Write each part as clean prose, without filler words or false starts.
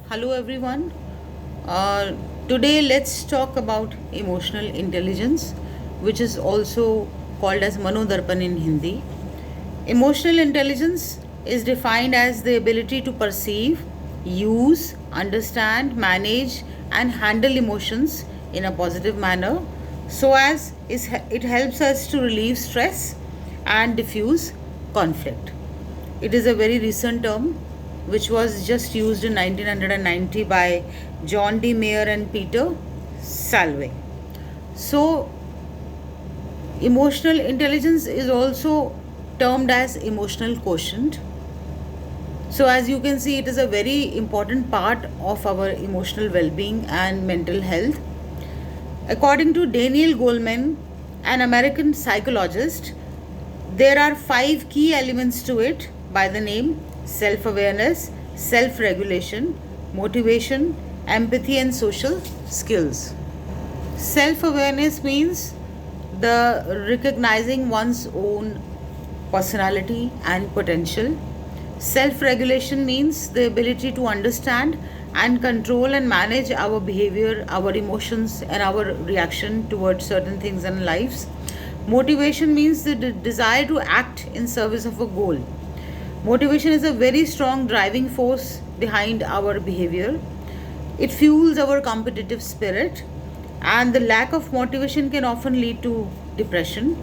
Hello everyone. Uh, Today let's talk about emotional intelligence, which is also called as Manodarpan in Hindi. Emotional intelligence is defined as the ability to perceive, use, understand, manage, and handle emotions in a positive manner so as it helps us to relieve stress and diffuse conflict. It is a very recent term which was just used in 1990 by John D. Mayer and Peter Salve. So, emotional intelligence is also termed as emotional quotient. So, as you can see, it is a very important part of our emotional well being and mental health. According to Daniel Goleman, an American psychologist, there are five key elements to it by the name self awareness, self regulation, motivation, empathy, and social skills. Self awareness means the recognizing one's own personality and potential. Self regulation means the ability to understand and control and manage our behavior, our emotions, and our reaction towards certain things in lives. Motivation means the desire to act in service of a goal. Motivation is a very strong driving force behind our behavior. It fuels our competitive spirit, and the lack of motivation can often lead to depression.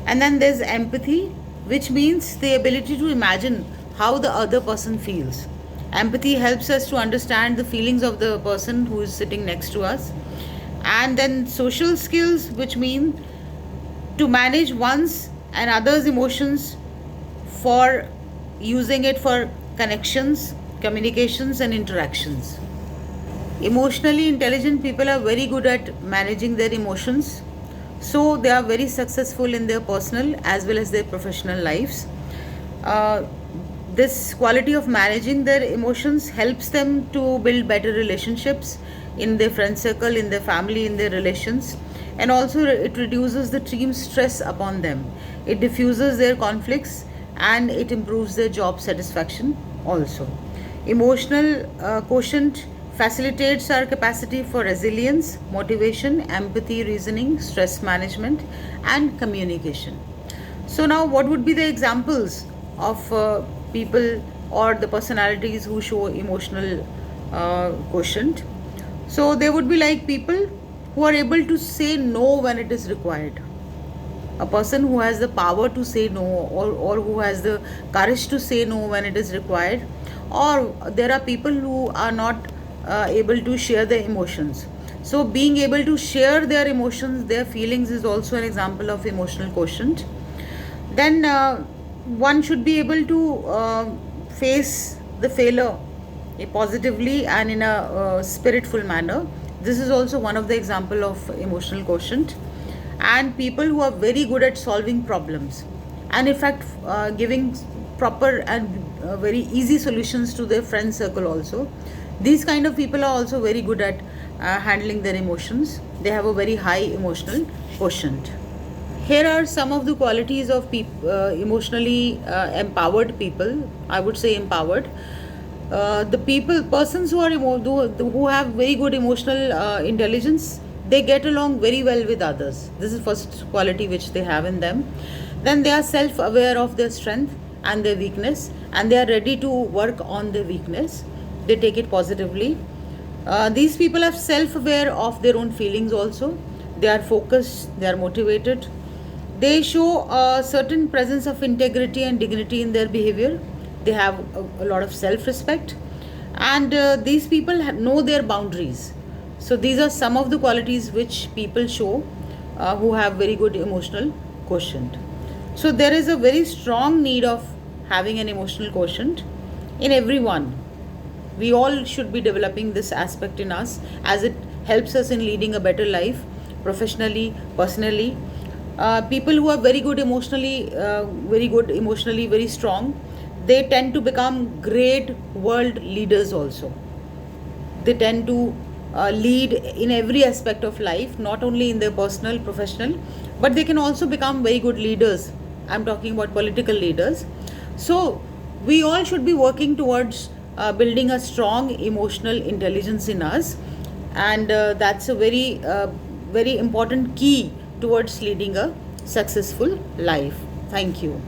And then there's empathy, which means the ability to imagine how the other person feels. Empathy helps us to understand the feelings of the person who is sitting next to us. And then social skills, which mean to manage one's and others' emotions for using it for connections, communications, and interactions. Emotionally intelligent people are very good at managing their emotions, so they are very successful in their personal as well as their professional lives. Uh, this quality of managing their emotions helps them to build better relationships in their friend circle, in their family, in their relations, and also it reduces the team stress upon them. It diffuses their conflicts and it improves their job satisfaction also. Emotional quotient facilitates our capacity for resilience, motivation, empathy, reasoning, stress management, and communication. So, now what would be the examples of people or the personalities who show emotional quotient? So, they would be like people who are able to say no when it is required. A person who has the power to say no, or who has the courage to say no when it is required. Or there are people who are not able to share their emotions. So being able to share their emotions, their feelings, is also an example of emotional quotient. Then one should be able to face the failure positively and in a spiritful manner. This is also one of the example of emotional quotient. And people who are very good at solving problems and in fact giving proper and very easy solutions to their friend circle also. These kind of people are also very good at handling their emotions. They have a very high emotional quotient. Here are some of the qualities of emotionally empowered people. I would say empowered. The persons who are who have very good emotional intelligence, they get along very well with others. This is first quality which they have in them. Then they are self-aware of their strength and their weakness, and they are ready to work on their weakness. They take it positively. These people are self-aware of their own feelings also. They are focused. They are motivated. They show a certain presence of integrity and dignity in their behavior. They have a lot of self respect, and these people know their boundaries. So, these are some of the qualities which people show who have very good emotional quotient. So, there is a very strong need of having an emotional quotient in everyone. We all should be developing this aspect in us, as it helps us in leading a better life professionally, personally. People who are very good emotionally, very strong, they tend to become great world leaders also. They tend to lead in every aspect of life, not only in their personal, professional, but they can also become very good leaders. I'm talking about political leaders. So we all should be working towards building a strong emotional intelligence in us, and that's a very important key towards leading a successful life. Thank you.